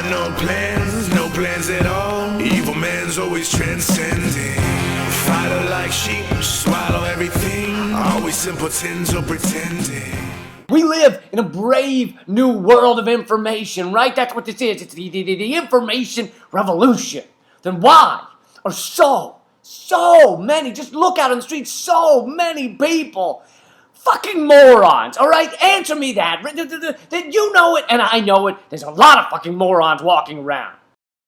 no plans at all. Evil man's always transcending. Fighter like sheep, swallow everything. Always simpletons or pretending. We live in a brave new world of information, right? That's what this is. It's the information revolution. Then why are so many, just look out on the street, so many people fucking morons, all right? Answer me that. You know it, and I know it. There's a lot of fucking morons walking around.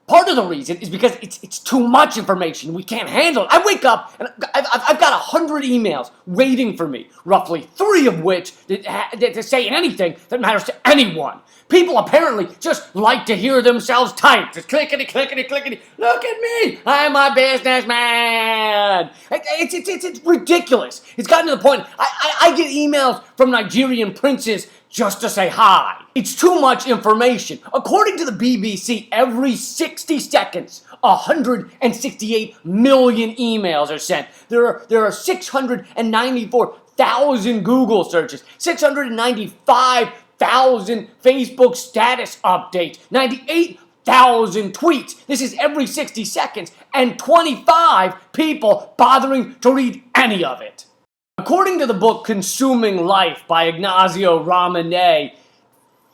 Part of the reason is because it's too much information. We can't handle it. I wake up and I've got 100 emails waiting for me, roughly 3 of which to say anything that matters to anyone. People apparently just like to hear themselves type. Just clickety, clickety, clickety. Look at me. I'm a businessman. It's ridiculous. It's gotten to the point I get emails from Nigerian princes just to say hi. It's too much information. According to the BBC, every 60 seconds, 168 million emails are sent. There are 694,000 Google searches, 695,000 Facebook status updates, 98,000 tweets. This is every 60 seconds, and 25 people bothering to read any of it. According to the book Consuming Life by Ignacio Ramone,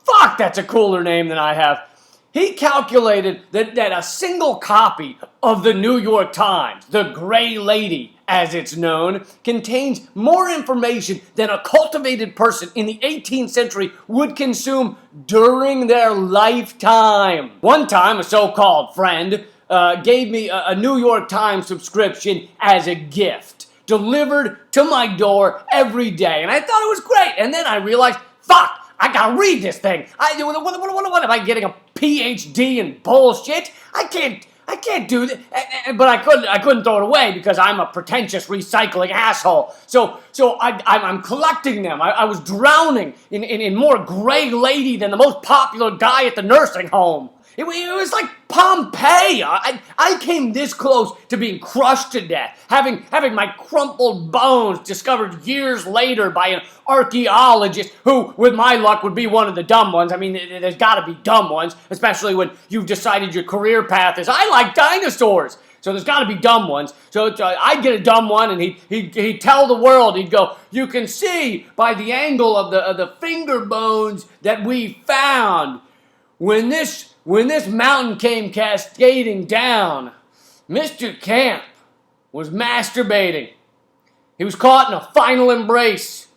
fuck, that's a cooler name than I have. He calculated that a single copy of the New York Times, the Gray Lady as it's known, contains more information than a cultivated person in the 18th century would consume during their lifetime. One time, a so-called friend gave me a New York Times subscription as a gift, delivered to my door every day, and I thought it was great. And then I realized, fuck, I gotta read this thing. What am I getting, a PhD in bullshit? I can't do that. But I couldn't throw it away because I'm a pretentious recycling asshole. So I'm collecting them. I was drowning in more Gray Lady than the most popular guy at the nursing home. It was like Pompeii. I came this close to being crushed to death, having my crumpled bones discovered years later by an archaeologist who, with my luck, would be one of the dumb ones. I mean, there's got to be dumb ones, especially when you've decided your career path is, I like dinosaurs. So there's got to be dumb ones. So I'd get a dumb one, and he'd tell the world, he'd go, you can see by the angle of the finger bones that we found when this mountain came cascading down, Mr. Camp was masturbating. He was caught in a final embrace,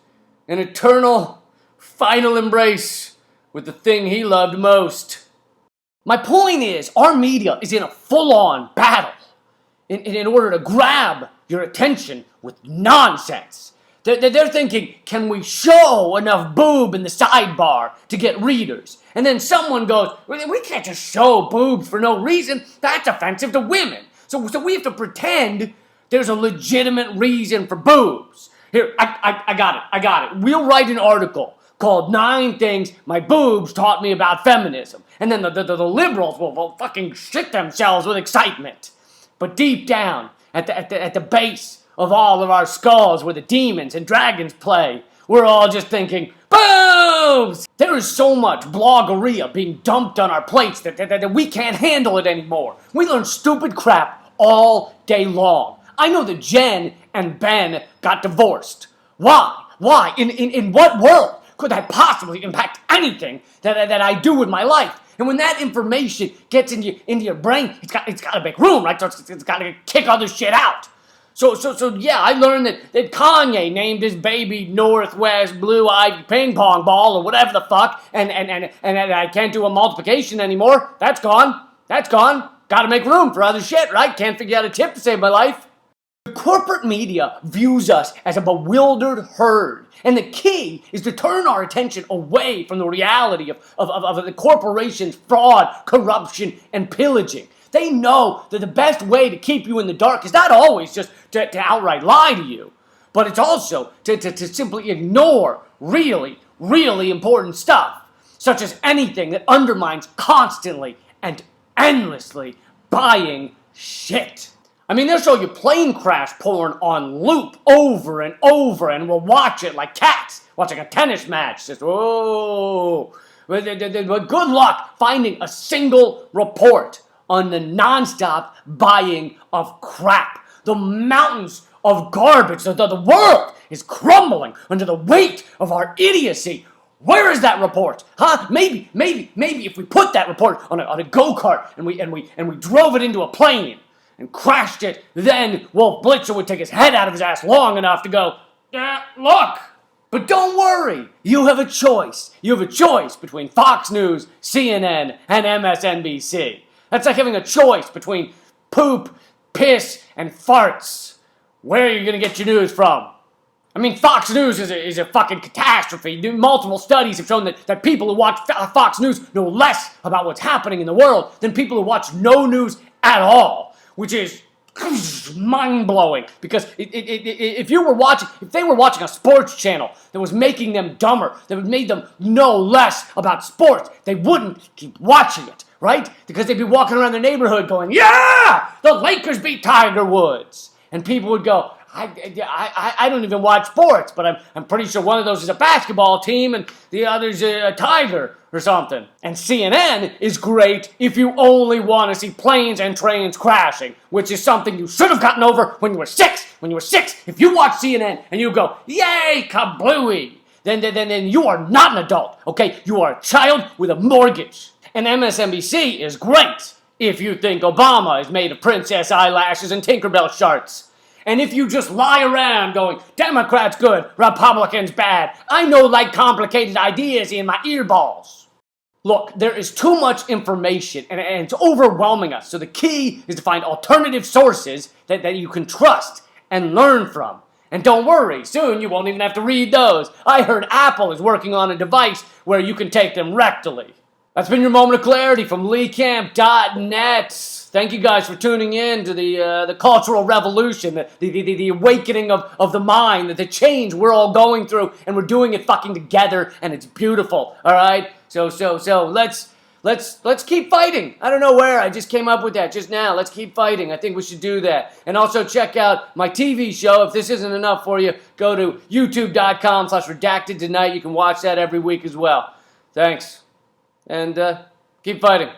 an eternal final embrace with the thing he loved most. My point is, our media is in a full-on battle in order to grab your attention with nonsense. They're thinking, can we show enough boob in the sidebar to get readers? And then someone goes, we can't just show boobs for no reason. That's offensive to women. So we have to pretend there's a legitimate reason for boobs. Here, I got it. We'll write an article called 9 Things My Boobs Taught Me About Feminism. And then the liberals will fucking shit themselves with excitement. But deep down, at the base of all of our skulls where the demons and dragons play, we're all just thinking, boobs! There is so much bloggeria being dumped on our plates that we can't handle it anymore. We learn stupid crap all day long. I know that Jen and Ben got divorced. Why? Why? In what world could that possibly impact anything that I do with my life? And when that information gets into your brain, it's got to make room, right? So it's got to kick other shit out. So yeah, I learned that Kanye named his baby Northwest Blue Ivy Ping Pong Ball or whatever the fuck, and I can't do a multiplication anymore. That's gone. Gotta make room for other shit, right? Can't figure out a tip to save my life. The corporate media views us as a bewildered herd, and the key is to turn our attention away from the reality of the corporation's fraud, corruption, and pillaging. They know that the best way to keep you in the dark is not always just to outright lie to you, but it's also to simply ignore really, really important stuff, such as anything that undermines constantly and endlessly buying shit. I mean, they'll show you plane crash porn on loop over and over, and we'll watch it like cats watching a tennis match. Just, oh, But good luck finding a single report on the nonstop buying of crap. The mountains of garbage. The world is crumbling under the weight of our idiocy. Where is that report? Huh? Maybe if we put that report on a go-kart and we drove it into a plane and crashed it, then Wolf Blitzer would take his head out of his ass long enough to go, look. But don't worry, you have a choice. You have a choice between Fox News, CNN, and MSNBC. That's like having a choice between poop, piss, and farts. Where are you going to get your news from? I mean, Fox News is a fucking catastrophe. Multiple studies have shown that people who watch Fox News know less about what's happening in the world than people who watch no news at all, which is mind-blowing. Because if they were watching a sports channel that was making them dumber, that would make them know less about sports, they wouldn't keep watching it, right? Because they'd be walking around their neighborhood going, yeah, the Lakers beat Tiger Woods. And people would go, I don't even watch sports, but I'm pretty sure one of those is a basketball team and the other's a tiger or something. And CNN is great if you only want to see planes and trains crashing, which is something you should have gotten over when you were 6. When you were 6, if you watch CNN and you go, yay, kablooey, then you are not an adult, okay? You are a child with a mortgage. And MSNBC is great if you think Obama is made of princess eyelashes and Tinkerbell shirts. And if you just lie around going, Democrats good, Republicans bad, I know like complicated ideas in my earballs. Look, there is too much information and it's overwhelming us. So the key is to find alternative sources that you can trust and learn from. And don't worry, soon you won't even have to read those. I heard Apple is working on a device where you can take them rectally. That's been your moment of clarity from LeeCamp.net. Thank you guys for tuning in to the cultural revolution, the awakening of the mind, the change we're all going through, and we're doing it fucking together, and it's beautiful. All right, so let's keep fighting. I don't know where I just came up with that just now. Let's keep fighting. I think we should do that, and also check out my TV show. If this isn't enough for you, go to youtube.com/redacted tonight. You can watch that every week as well. Thanks, and keep fighting.